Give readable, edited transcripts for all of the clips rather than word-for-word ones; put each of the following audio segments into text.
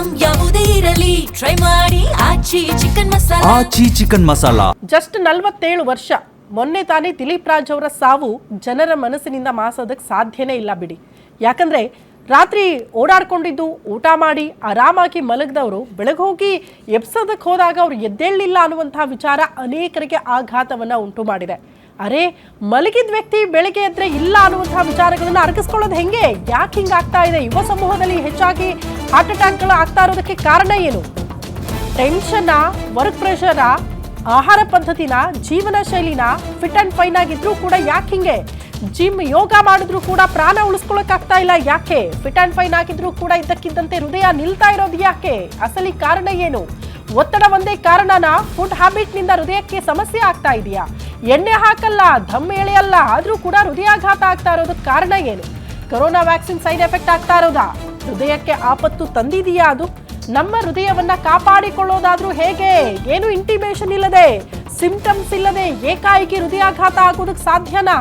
Item ಯಾವುದೇ ಇರಲಿ try ಮಾಡಿ ಆಚಿ ಚಿಕನ್ ಮಸಾಲಾ. ಜಸ್ಟ್ 47 ವರ್ಷ. ಮೊನ್ನೆ ತಾನೇ ದಿಲೀಪ್ ರಾಜ್ ಅವರ ಸಾವು ಜನರ ಮನಸ್ಸಿನಿಂದ ಮಾಸೋದಕ್ಕೆ ಸಾಧ್ಯನೇ ಇಲ್ಲ ಬಿಡಿ. ಯಾಕಂದ್ರೆ ರಾತ್ರಿ ಓಡಾಡ್ಕೊಂಡಿದ್ದು, ಊಟ ಮಾಡಿ ಆರಾಮಾಗಿ ಮಲಗಿದವರು ಬೆಳಗ್ಗೆ ಹೋಗಿ ಎಬ್ಸೋದಕ್ಕೆ ಹೋದಾಗ ಅವ್ರು ಎದ್ದೇಳಲಿಲ್ಲ ಅನ್ನುವಂತಹ ವಿಚಾರ ಅನೇಕರಿಗೆ ಆಘಾತವನ್ನ ಉಂಟು ಮಾಡಿದೆ. ಅರೆ, ಮಲಗಿದ ವ್ಯಕ್ತಿ ಬೆಳಗ್ಗೆ ಎದ್ರೆ ಇಲ್ಲ ಅನ್ನುವಂತಹ ವಿಚಾರಗಳನ್ನ ಅರಗಿಸ್ಕೊಳ್ಳೋದು ಹೆಂಗೆ? ಯಾಕೆ ಹಿಂಗಾಗ್ತಾ ಇದೆ? ಯುವ ಸಮೂಹದಲ್ಲಿ ಹೆಚ್ಚಾಗಿ ಹಾರ್ಟ್ ಅಟ್ಯಾಕ್ಗಳು ಆಗ್ತಾ ಇರೋದಕ್ಕೆ ಕಾರಣ ಏನು? ಟೆನ್ಷನ್, ವರ್ಕ್ ಪ್ರೆಷರ್, ಆಹಾರ ಪದ್ಧತಿನ, ಜೀವನ ಶೈಲಿನ, ಫಿಟ್ ಅಂಡ್ ಫೈನ್ ಆಗಿದ್ರು ಕೂಡ ಯಾಕೆ ಹಿಂಗೆ? ಜಿಮ್, ಯೋಗ ಮಾಡಿದ್ರು ಕೂಡ ಪ್ರಾಣ ಉಳಿಸ್ಕೊಳಕ್ ಆಗ್ತಾ ಇಲ್ಲ ಯಾಕೆ? ಫಿಟ್ ಅಂಡ್ ಫೈನ್ ಆಗಿದ್ರು ಕೂಡ ಇದ್ದಕ್ಕಿದ್ದಂತೆ ಹೃದಯ ನಿಲ್ತಾ ಇರೋದು ಯಾಕೆ? ಅಸಲಿ ಕಾರಣ ಏನು? ಒತ್ತಡ ಒಂದೇ ಕಾರಣನ? ಫುಡ್ ಹ್ಯಾಬಿಟ್ ನಿಂದ ಹೃದಯಕ್ಕೆ ಸಮಸ್ಯೆ ಆಗ್ತಾ ಇದೆಯಾ? ಎಣ್ಣೆ ಹಾಕಲ್ಲ, ದಮ್ ಎಳೆಯಲ್ಲ, ಆದ್ರೂ ಕೂಡ ಹೃದಯಾಘಾತ ಆಗ್ತಾ ಇರೋದಕ್ಕೆ ಕಾರಣ ಏನು? ಕೊರೋನಾ ವ್ಯಾಕ್ಸಿನ್ ಸೈಡ್ ಎಫೆಕ್ಟ್ ಆಗ್ತಾ ಇರೋದಾ? ಹೃದಯಕ್ಕೆ ಆಪತ್ತು ತಂದಿದೆಯಾ ಅದು? ನಮ್ಮ ಹೃದಯವನ್ನ ಕಾಪಾಡಿಕೊಳ್ಳೋದಾದ್ರೂ ಹೇಗೆ? ಏನು ಇಂಟಿಮೇಷನ್ ಇಲ್ಲದೆ, ಸಿಂಪ್ಟಮ್ಸ್ ಇಲ್ಲದೆ ಏಕಾಏಕಿ ಹೃದಯಾಘಾತ ಆಗೋದಕ್ಕೆ ಸಾಧ್ಯನಾ?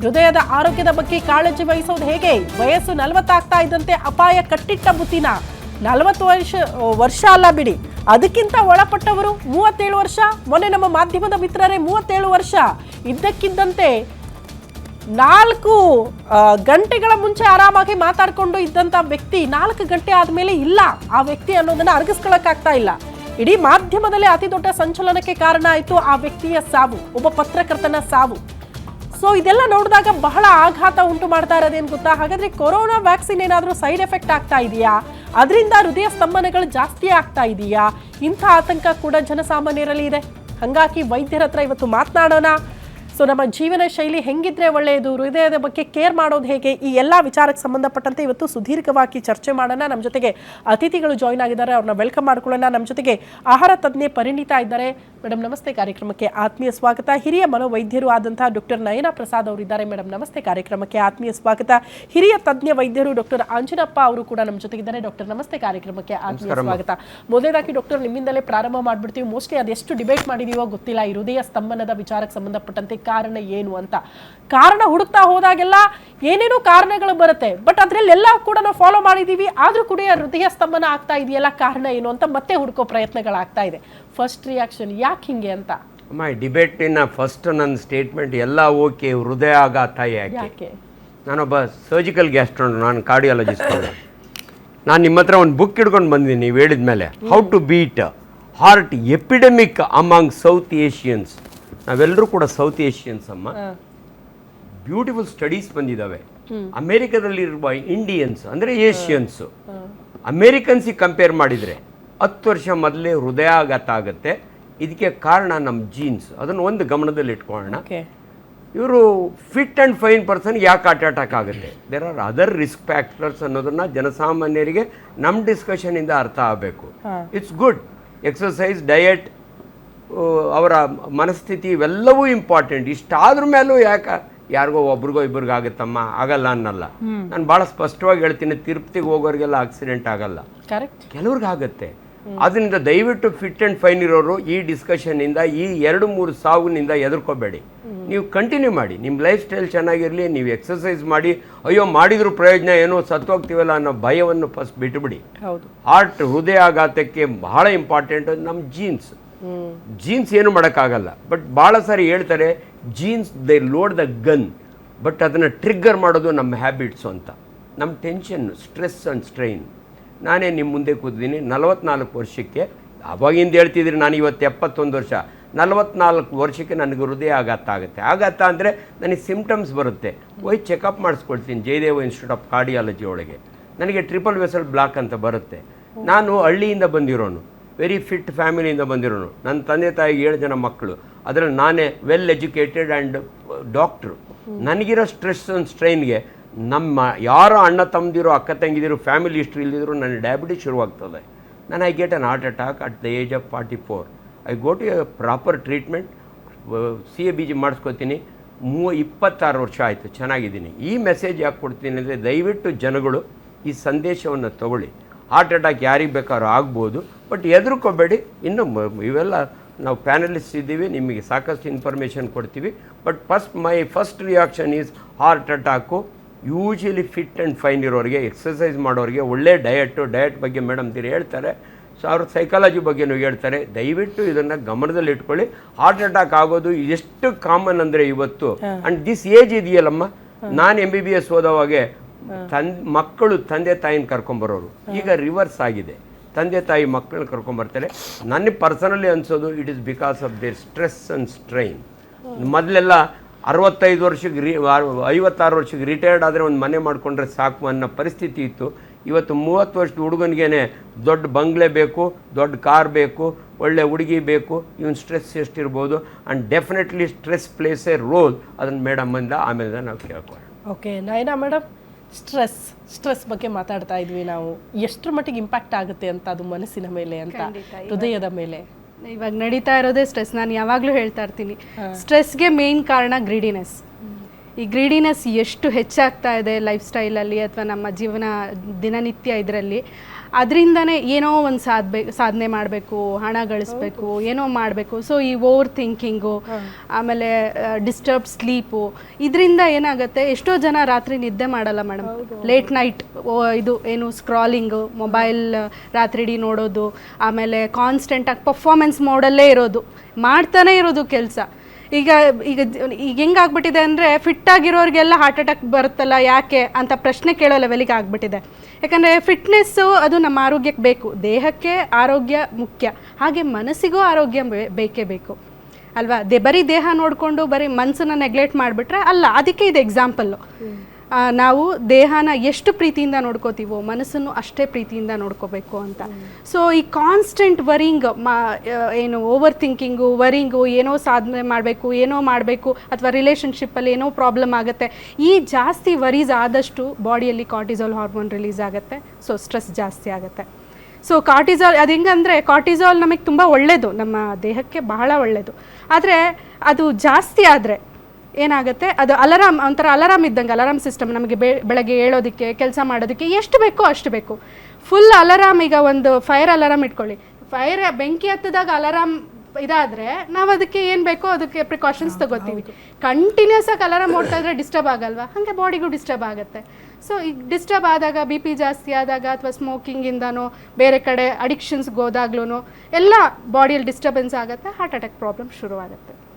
ಹೃದಯದ ಆರೋಗ್ಯದ ಬಗ್ಗೆ ಕಾಳಜಿ ವಹಿಸೋದು ಹೇಗೆ? ವಯಸ್ಸು 40 ಆಗ್ತಾ ಇದ್ದಂತೆ ಅಪಾಯ ಕಟ್ಟಿಟ್ಟ ಬುತ್ತಿನ. 40 ವರ್ಷ ಅಲ್ಲ ಬಿಡಿ, ಅದಕ್ಕಿಂತ ಒಳಪಟ್ಟವರು 37 ವರ್ಷ. ಮೊನ್ನೆ ನಮ್ಮ ಮಾಧ್ಯಮದ ಮಿತ್ರರೇ 37 ವರ್ಷ. ಇದ್ದಕ್ಕಿದ್ದಂತೆ 4 ಗಂಟೆಗಳ ಮುಂಚೆ ಆರಾಮಾಗಿ ಮಾತಾಡ್ಕೊಂಡು ಇದ್ದಂತ ವ್ಯಕ್ತಿ 4 ಗಂಟೆ ಆದ್ಮೇಲೆ ಇಲ್ಲ ಆ ವ್ಯಕ್ತಿ ಅನ್ನೋದನ್ನ ಅರಗಿಸ್ಕೊಳಕ್ಕಾಗ್ತಾ ಇಲ್ಲ. ಇಡೀ ಮಾಧ್ಯಮದಲ್ಲೇ ಅತಿ ದೊಡ್ಡ ಸಂಚಲನಕ್ಕೆ ಕಾರಣ ಆಯ್ತು ಆ ವ್ಯಕ್ತಿಯ ಸಾವು, ಒಬ್ಬ ಪತ್ರಕರ್ತನ ಸಾವು. ಸೊ ಇದೆಲ್ಲ ನೋಡಿದಾಗ ಬಹಳ ಆಘಾತ ಉಂಟು ಮಾಡ್ತಾ ಇರೋದೇನು ಗೊತ್ತಾ? ಹಾಗಾದ್ರೆ ಕೊರೋನಾ ವ್ಯಾಕ್ಸಿನ್ ಏನಾದರೂ ಸೈಡ್ ಎಫೆಕ್ಟ್ ಆಗ್ತಾ ಇದೆಯಾ? ಅದರಿಂದ ಹೃದಯ ಸ್ತಂಭನಗಳು ಜಾಸ್ತಿ ಆಗ್ತಾ ಇದೆಯಾ? ಇಂಥ ಆತಂಕ ಕೂಡ ಜನಸಾಮಾನ್ಯರಲ್ಲಿ ಇದೆ. ಹಾಗಾಗಿ ವೈದ್ಯರ ಹತ್ರ ಇವತ್ತು ಮಾತನಾಡೋಣ. ಸೊ ನಮ್ಮ ಜೀವನ ಶೈಲಿ ಹೆಂಗಿದ್ರೆ ಒಳ್ಳೆಯದು, ಹೃದಯದ ಬಗ್ಗೆ ಕೇರ್ ಮಾಡೋದು ಹೇಗೆ, ಈ ಎಲ್ಲ ವಿಚಾರಕ್ಕೆ ಸಂಬಂಧಪಟ್ಟಂತೆ ಇವತ್ತು ಸುದೀರ್ಘವಾಗಿ ಚರ್ಚೆ ಮಾಡೋಣ. ನಮ್ಮ ಜೊತೆಗೆ ಅತಿಥಿಗಳು ಜಾಯ್ನ್ ಆಗಿದ್ದಾರೆ, ಅವ್ರನ್ನ ವೆಲ್ಕಮ್ ಮಾಡ್ಕೊಳ್ಳೋಣ. ನಮ್ಮ ಜೊತೆಗೆ ಆಹಾರ ತಜ್ಞೆ ಪರಿಣಿತಾ ಇದ್ದಾರೆ. ಮೇಡಮ್ ನಮಸ್ತೆ, ಕಾರ್ಯಕ್ರಮಕ್ಕೆ ಆತ್ಮೀಯ ಸ್ವಾಗತ. ಹಿರಿಯ ಮನೋವೈದ್ಯರು ಆದಂತಹ ಡಾಕ್ಟರ್ ನಯನ ಪ್ರಸಾದ್ ಅವರಿದ್ದಾರೆ. ಮೇಡಮ್ ನಮಸ್ತೆ, ಕಾರ್ಯಕ್ರಮಕ್ಕೆ ಆತ್ಮೀಯ ಸ್ವಾಗತ. ಹಿರಿಯ ತಜ್ಞ ವೈದ್ಯರು ಡಾಕ್ಟರ್ ಅಂಜನಪ್ಪ ಅವರು ಕೂಡ ನಮ್ಮ ಜೊತೆಗಿದ್ದಾರೆ. ಡಾಕ್ಟರ್ ನಮಸ್ತೆ, ಕಾರ್ಯಕ್ರಮಕ್ಕೆ ಆತ್ಮೀಯ ಸ್ವಾಗತ. ಮೊದಲೇದಾಗಿ ಡಾಕ್ಟರ್ ನಿಮ್ಮಿಂದಲೇ ಪ್ರಾರಂಭ ಮಾಡ್ಬಿಡ್ತೀವಿ. ಮೋಸ್ಟ್ಲಿ ಅದೆಷ್ಟು ಡಿಬೇಟ್ ಮಾಡಿದೀವೋ ಗೊತ್ತಿಲ್ಲ ಈ ಹೃದಯ ಸ್ತಂಭನದ ವಿಚಾರಕ್ಕೆ ಸಂಬಂಧಪಟ್ಟಂತೆ ಕಾರಣ ಏನು ಅಂತ. ಕಾರಣ ಹುಡುಕ್ತಾ ಹೋದಾಗೆಲ್ಲ ಏನೇನೋ ಕಾರಣಗಳು ಬರುತ್ತೆ, ಬಟ್ ಅದ್ರಲ್ಲೆಲ್ಲ ಕೂಡ ನಾವು ಫಾಲೋ ಮಾಡಿದೀವಿ. ಆದ್ರೂ ಕೂಡ ಹೃದಯ ಸ್ತಂಭನ ಆಗ್ತಾ ಇದೆಯಲ್ಲ, ಕಾರಣ ಏನು ಅಂತ ಮತ್ತೆ ಹುಡುಕೋ ಪ್ರಯತ್ನಗಳಾಗ್ತಾ ಇದೆ. ಫಸ್ಟ್ ರಿಯಾಕ್ಷನ್ ಯಾಕೆ ಹಿಂಗೆ ಅಂತ? ಅಮ್ಮ, ಡಿಬೇಟಿನ ಫಸ್ಟ್ ನನ್ನ ಸ್ಟೇಟ್ಮೆಂಟ್ ಎಲ್ಲ ಓಕೆ, ಹೃದಯಾಘಾತ ಯಾಕೆ? ನಾನೊಬ್ಬ ಸರ್ಜಿಕಲ್ ಗ್ಯಾಸ್ಟ್ರೋಂಟ್, ನಾನು ಕಾರ್ಡಿಯಾಲಜಿಸ್ಟ್. ನಾನು ನಿಮ್ಮ ಹತ್ರ ಒಂದು ಬುಕ್ ಹಿಡ್ಕೊಂಡು ಬಂದಿದ್ದೀನಿ ನೀವು ಹೇಳಿದ ಮೇಲೆ, how to beat heart epidemic among South Asians. ನಾವೆಲ್ಲರೂ ಕೂಡ ಸೌತ್ ಏಷಿಯನ್ಸ್ ಅಮ್ಮ. ಬ್ಯೂಟಿಫುಲ್ ಸ್ಟಡೀಸ್ ಬಂದಿದ್ದಾವೆ. ಅಮೇರಿಕಾದಲ್ಲಿರುವ ಇಂಡಿಯನ್ಸ್ ಅಂದರೆ ಏಷಿಯನ್ಸ್, ಅಮೇರಿಕನ್ಸಿಗೆ ಕಂಪೇರ್ ಮಾಡಿದರೆ 10 ವರ್ಷ ಮೊದಲೇ ಹೃದಯಾಘಾತ ಆಗುತ್ತೆ. ಇದಕ್ಕೆ ಕಾರಣ ನಮ್ಮ ಜೀನ್ಸ್. ಅದನ್ನು ಒಂದು ಗಮನದಲ್ಲಿ ಇಟ್ಕೊಳ್ಳೋಣ. ಇವರು ಫಿಟ್ ಆ್ಯಂಡ್ ಫೈನ್ ಪರ್ಸನ್ ಯಾಕೆ ಹಾರ್ಟ್ ಅಟ್ಯಾಕ್ ಆಗುತ್ತೆ? There are other risk factors ಅನ್ನೋದನ್ನು ಜನಸಾಮಾನ್ಯರಿಗೆ ನಮ್ಮ ಡಿಸ್ಕಷನಿಂದ ಅರ್ಥ ಆಗಬೇಕು. It's good. ಎಕ್ಸಸೈಸ್, ಡಯಟ್, ಅವರ ಮನಸ್ಥಿತಿ ಇವೆಲ್ಲವೂ ಇಂಪಾರ್ಟೆಂಟ್. ಇಷ್ಟಾದ್ರ ಮೇಲೂ ಯಾಕೆ ಯಾರಿಗೋ ಒಬ್ರಿಗೋ ಇಬ್ರಿಗೋ ಆಗುತ್ತಮ್ಮ? ಆಗಲ್ಲ ಅನ್ನಲ್ಲ. ನಾನು ಭಾಳ ಸ್ಪಷ್ಟವಾಗಿ ಹೇಳ್ತೀನಿ, ತಿರುಪತಿಗೆ ಹೋಗೋರಿಗೆಲ್ಲ ಆಕ್ಸಿಡೆಂಟ್ ಆಗಲ್ಲ, ಕೆಲವ್ರಿಗೆ ಆಗುತ್ತೆ. ಅದರಿಂದ ದಯವಿಟ್ಟು ಫಿಟ್ ಆ್ಯಂಡ್ ಫೈನ್ ಇರೋರು ಈ ಡಿಸ್ಕಷನ್ನಿಂದ, ಈ 2-3 ಸಾವುನಿಂದ ಎದುರ್ಕೋಬೇಡಿ. ನೀವು ಕಂಟಿನ್ಯೂ ಮಾಡಿ, ನಿಮ್ಮ ಲೈಫ್ ಸ್ಟೈಲ್ ಚೆನ್ನಾಗಿರಲಿ, ನೀವು ಎಕ್ಸಸೈಸ್ ಮಾಡಿ. ಅಯ್ಯೋ ಮಾಡಿದ್ರು ಪ್ರಯೋಜನ ಏನೋ, ಸತ್ತೋಗ್ತೀವಲ್ಲ ಅನ್ನೋ ಭಯವನ್ನು ಫಸ್ಟ್ ಬಿಟ್ಟುಬಿಡಿ. ಹಾರ್ಟ್ ಹೃದಯಾಘಾತಕ್ಕೆ ಬಹಳ ಇಂಪಾರ್ಟೆಂಟ್ ನಮ್ಮ ಜೀನ್ಸ್. ಜೀನ್ಸ್ ಏನು ಮಾಡೋಕ್ಕಾಗಲ್ಲ, ಬಟ್ ಭಾಳ ಸಾರಿ ಹೇಳ್ತಾರೆ jeans they load the gun, but ಅದನ್ನು ಟ್ರಿಗ್ಗರ್ ಮಾಡೋದು ನಮ್ಮ ಹ್ಯಾಬಿಟ್ಸು ಅಂತ. ನಮ್ಮ ಟೆನ್ಷನ್, ಸ್ಟ್ರೆಸ್ ಆ್ಯಂಡ್ ಸ್ಟ್ರೈನ್. ನಾನೇ ನಿಮ್ಮ ಮುಂದೆ ಕೂತಿದ್ದೀನಿ 44 ವರ್ಷಕ್ಕೆ. ಅವಾಗಿಂದ ಹೇಳ್ತಿದ್ದೀನಿ, ನಾನು ಇವತ್ತು 71 ವರ್ಷ. 44 ವರ್ಷಕ್ಕೆ ನನಗೆ ಹೃದಯ ಆಘಾತ ಆಗುತ್ತೆ. ಆಘಾತ ಅಂದರೆ ನನಗೆ ಸಿಂಪ್ಟಮ್ಸ್ ಬರುತ್ತೆ. ಹೋಗಿ ಚೆಕಪ್ ಮಾಡಿಸ್ಕೊಳ್ತೀನಿ ಜಯದೇವ ಇನ್ಸ್ಟಿಟ್ಯೂಟ್ ಆಫ್ ಕಾರ್ಡಿಯಾಲಜಿ ಒಳಗೆ. ನನಗೆ ಟ್ರಿಪಲ್ ವೆಸಲ್ ಬ್ಲಾಕ್ ಅಂತ ಬರುತ್ತೆ. ನಾನು ಹಳ್ಳಿಯಿಂದ ಬಂದಿರೋನು, ವೆರಿ ಫಿಟ್ ಫ್ಯಾಮಿಲಿಯಿಂದ ಬಂದಿರೋನು. ನನ್ನ ತಂದೆ ತಾಯಿಗೆ 7 ಜನ ಮಕ್ಕಳು, ಅದರಲ್ಲಿ ನಾನೇ ವೆಲ್ ಎಜುಕೇಟೆಡ್ ಆ್ಯಂಡ್ ಡಾಕ್ಟ್ರು. ನನಗಿರೋ ಸ್ಟ್ರೆಸ್ ಆ್ಯಂಡ್ ಸ್ಟ್ರೈನ್ಗೆ ನಮ್ಮ ಯಾರೋ ಅಣ್ಣ ತಮ್ಮದಿರೋ, ಅಕ್ಕ ತಂಗಿದಿರೋ, ಫ್ಯಾಮಿಲಿ ಹಿಸ್ಟ್ರಿ ಇಲ್ದಿದ್ರು ನನ್ನ ಡಯಾಬಿಟಿಸ್ ಶುರುವಾಗ್ತದೆ. ನಾನು I get an heart attack at the age of 44. I go to a proper treatment, CABG ಮಾಡಿಸ್ಕೊತೀನಿ. 26 ವರ್ಷ ಆಯಿತು, ಚೆನ್ನಾಗಿದ್ದೀನಿ. ಈ ಮೆಸೇಜ್ ಯಾಕೆ ಕೊಡ್ತೀನಿ ಅಂದರೆ, ದಯವಿಟ್ಟು ಜನಗಳು ಈ ಸಂದೇಶವನ್ನು ತಗೊಳ್ಳಿ. ಹಾರ್ಟ್ ಅಟ್ಯಾಕ್ ಯಾರಿಗೆ ಬೇಕಾದ್ರೂ ಆಗ್ಬೋದು, ಬಟ್ ಹೆದರ್ಕೋಬೇಡಿ. ಇನ್ನು ಇವೆಲ್ಲ ನಾವು ಪ್ಯಾನಲಿಸ್ಟ್ ಇದ್ದೀವಿ, ನಿಮಗೆ ಸಾಕಷ್ಟು ಇನ್ಫಾರ್ಮೇಷನ್ ಕೊಡ್ತೀವಿ. But my first reaction is heart attack usually fit and fine ಇರೋರಿಗೆ, ಎಕ್ಸಸೈಸ್ ಮಾಡೋರಿಗೆ ಒಳ್ಳೆ ಡಯಟ್ ಬಗ್ಗೆ ಮೇಡಮ್ ತೀರಿ ಹೇಳ್ತಾರೆ. ಸೊ ಅವ್ರ ಸೈಕಾಲಜಿ ಬಗ್ಗೆನೂ ಹೇಳ್ತಾರೆ. ದಯವಿಟ್ಟು ಇದನ್ನು ಗಮನದಲ್ಲಿ ಇಟ್ಕೊಳ್ಳಿ. ಹಾರ್ಟ್ ಅಟ್ಯಾಕ್ ಆಗೋದು ಎಷ್ಟು ಕಾಮನ್ ಅಂದರೆ ಇವತ್ತು. ಆ್ಯಂಡ್ ದಿಸ್ ಏಜ್ ಇದೆಯಲ್ಲಮ್ಮ, ನಾನು MBBS ಓದೋವಾಗೆ ಮಕ್ಕಳು ತಂದೆ ತಾಯಿನ ಕರ್ಕೊಂಬರೋರು, ಈಗ ರಿವರ್ಸ್ ಆಗಿದೆ. ತಂದೆ ತಾಯಿ ಮಕ್ಕಳನ್ನ ಕರ್ಕೊಂಬರ್ತಾರೆ. ನನಗೆ ಪರ್ಸನಲಿ ಅನಿಸೋದು it is because of their stress and strain. ಮೊದಲೆಲ್ಲ 65 ವರ್ಷಕ್ಕೆ 56 ವರ್ಷಕ್ಕೆ ರಿಟೈರ್ಡ್ ಆದರೆ ಒಂದು ಮನೆ ಮಾಡಿಕೊಂಡ್ರೆ ಸಾಕು ಅನ್ನೋ ಪರಿಸ್ಥಿತಿ ಇತ್ತು. ಇವತ್ತು 30 ವರ್ಷದ ಹುಡುಗನಿಗೇನೆ ದೊಡ್ಡ ಬಂಗ್ಲೆ ಬೇಕು, ದೊಡ್ಡ ಕಾರ್ ಬೇಕು, ಒಳ್ಳೆ ಹುಡುಗಿ ಬೇಕು. ಇವನ್ ಸ್ಟ್ರೆಸ್ ಎಷ್ಟಿರ್ಬೋದು. And definitely stress plays a role. ಅದನ್ನು ಮೇಡಮಿಂದ ಆಮೇಲೆ ನಾವು ಕೇಳ್ಕೊಳ್ಳೋಣ. ಓಕೆ ನಯನಾ ಮೇಡಮ್, ಸ್ಟ್ರೆಸ್ ಬಗ್ಗೆ ಮಾತಾಡ್ತಾ ಇದ್ವಿ ನಾವು. ಎಷ್ಟರ ಮಟ್ಟಿಗೆ ಇಂಪ್ಯಾಕ್ಟ್ ಆಗುತ್ತೆ ಅಂತ ಅದು ಮನಸ್ಸಿನ ಮೇಲೆ ಅಂತ, ಹೃದಯದ ಮೇಲೆ? ಇವಾಗ ನಡೀತಾ ಇರೋದೇ ಸ್ಟ್ರೆಸ್. ನಾನು ಯಾವಾಗಲೂ ಹೇಳ್ತಾ ಇರ್ತೀನಿ, ಸ್ಟ್ರೆಸ್ಗೆ ಮೇನ್ ಕಾರಣ ಗ್ರೀಡಿನೆಸ್. ಈ ಗ್ರೀಡಿನೆಸ್ ಎಷ್ಟು ಹೆಚ್ಚಾಗ್ತಾ ಇದೆ ಲೈಫ್ ಸ್ಟೈಲಲ್ಲಿ ಅಥವಾ ನಮ್ಮ ಜೀವನ ದಿನನಿತ್ಯ ಇದರಲ್ಲಿ, ಅದರಿಂದನೇ ಏನೋ ಒಂದು ಸಾಧನೆ ಮಾಡಬೇಕು, ಹಣ ಗಳಿಸ್ಬೇಕು, ಏನೋ ಮಾಡಬೇಕು. ಸೊ ಈ ಓವರ್ ಥಿಂಕಿಂಗು, ಆಮೇಲೆ ಡಿಸ್ಟರ್ಬ್ ಸ್ಲೀಪು, ಇದರಿಂದ ಏನಾಗುತ್ತೆ, ಎಷ್ಟೋ ಜನ ರಾತ್ರಿ ನಿದ್ದೆ ಮಾಡಲ್ಲ ಮೇಡಮ್. ಲೇಟ್ ನೈಟ್ ಇದು ಏನು ಸ್ಕ್ರಾಲಿಂಗು, ಮೊಬೈಲ್ ರಾತ್ರಿಡೀ ನೋಡೋದು, ಆಮೇಲೆ ಕಾನ್ಸ್ಟೆಂಟಾಗಿ ಪರ್ಫಾರ್ಮೆನ್ಸ್ ಮೋಡಲ್ಲೇ ಇರೋದು, ಮಾಡ್ತಾನೆ ಇರೋದು ಕೆಲಸ. ಈಗ ಈಗ ಈಗ ಹೆಂಗಾಗ್ಬಿಟ್ಟಿದೆ ಅಂದರೆ, ಫಿಟ್ಟಾಗಿರೋರಿಗೆಲ್ಲ ಹಾರ್ಟ್ ಅಟ್ಯಾಕ್ ಬರುತ್ತಲ್ಲ ಯಾಕೆ ಅಂತ ಪ್ರಶ್ನೆ ಕೇಳೋ ಲೆವೆಲಿಗೆ ಆಗಿಬಿಟ್ಟಿದೆ. ಯಾಕಂದರೆ ಫಿಟ್ನೆಸ್ಸು ಅದು ನಮ್ಮ ಆರೋಗ್ಯಕ್ಕೆ ಬೇಕು. ದೇಹಕ್ಕೆ ಆರೋಗ್ಯ ಮುಖ್ಯ, ಹಾಗೆ ಮನಸ್ಸಿಗೂ ಆರೋಗ್ಯ ಬೇಕೇ ಬೇಕು ಅಲ್ವಾ? ಬರೀ ದೇಹ ನೋಡಿಕೊಂಡು ಬರೀ ಮನಸ್ಸನ್ನು ನೆಗ್ಲೆಕ್ಟ್ ಮಾಡಿಬಿಟ್ರೆ ಅಲ್ಲ. ಅದಕ್ಕೆ ಇದು ಎಕ್ಸಾಂಪಲ್ಲು. ನಾವು ದೇಹನ ಎಷ್ಟು ಪ್ರೀತಿಯಿಂದ ನೋಡ್ಕೋತೀವೋ ಮನಸ್ಸನ್ನು ಅಷ್ಟೇ ಪ್ರೀತಿಯಿಂದ ನೋಡ್ಕೋಬೇಕು ಅಂತ. ಸೊ ಈ ಕಾನ್ಸ್ಟೆಂಟ್ ವರಿಂಗ್, ಏನು ಓವರ್ ಥಿಂಕಿಂಗು, ವರಿಂಗು, ಏನೋ ಸಾಧನೆ ಮಾಡಬೇಕು ಅಥವಾ ರಿಲೇಷನ್ಶಿಪ್ಪಲ್ಲಿ ಏನೋ ಪ್ರಾಬ್ಲಮ್ ಆಗುತ್ತೆ, ಈ ಜಾಸ್ತಿ ವರೀಸ್ ಆದಷ್ಟು ಬಾಡಿಯಲ್ಲಿ ಕಾರ್ಟಿಸಾಲ್ ಹಾರ್ಮೋನ್ ರಿಲೀಸ್ ಆಗುತ್ತೆ. ಸೊ ಸ್ಟ್ರೆಸ್ ಜಾಸ್ತಿ ಆಗುತ್ತೆ. ಸೊ ಕಾರ್ಟಿಸಾಲ್ ಅದು ಹೆಂಗಂದರೆ, ಕಾರ್ಟಿಸಾಲ್ ನಮಗೆ ತುಂಬ ಒಳ್ಳೆಯದು, ನಮ್ಮ ದೇಹಕ್ಕೆ ಬಹಳ ಒಳ್ಳೆಯದು. ಆದರೆ ಅದು ಜಾಸ್ತಿ ಆದರೆ ಏನಾಗುತ್ತೆ, ಅದು ಅಲಾರಾಮ್, ಒಂಥರ ಅಲಾರಾಮ್ ಇದ್ದಂಗೆ, ಅಲಾರಾಮ್ ಸಿಸ್ಟಮ್. ನಮಗೆ ಬೆಳಗ್ಗೆ ಏಳೋದಕ್ಕೆ, ಕೆಲಸ ಮಾಡೋದಕ್ಕೆ ಎಷ್ಟು ಬೇಕೋ ಅಷ್ಟು ಬೇಕು. ಫುಲ್ ಅಲಾರಾಮ್, ಈಗ ಒಂದು ಫೈರ್ ಅಲಾರಾಮ್ ಇಟ್ಕೊಳ್ಳಿ, ಬೆಂಕಿ ಹತ್ತಿದಾಗ ಅಲಾರಾಮ್ ಇದಾದರೆ ನಾವು ಅದಕ್ಕೆ ಏನು ಬೇಕೋ ಅದಕ್ಕೆ ಪ್ರಿಕಾಷನ್ಸ್ ತಗೋತೀವಿ. ಕಂಟಿನ್ಯೂಸ್ ಆಗಿ ಅಲಾರಾಮ್ ಓಡ್ತಾ ಇದ್ರೆ ಡಿಸ್ಟರ್ಬ್ ಆಗಲ್ವಾ? ಹಾಗೆ ಬಾಡಿಗೂ ಡಿಸ್ಟರ್ಬ್ ಆಗುತ್ತೆ. ಸೊ ಈಗ ಡಿಸ್ಟರ್ಬ್ ಆದಾಗ, BP ಜಾಸ್ತಿ ಆದಾಗ, ಅಥವಾ ಸ್ಮೋಕಿಂಗಿಂದನೋ ಬೇರೆ ಕಡೆ ಅಡಿಕ್ಷನ್ಸ್ಗೆ ಹೋದಾಗ್ಲೂ ಎಲ್ಲ ಬಾಡಿಯಲ್ಲಿ ಡಿಸ್ಟರ್ಬೆನ್ಸ್ ಆಗುತ್ತೆ, ಹಾರ್ಟ್ ಅಟ್ಯಾಕ್ ಪ್ರಾಬ್ಲಮ್ ಶುರುವಾಗುತ್ತೆ.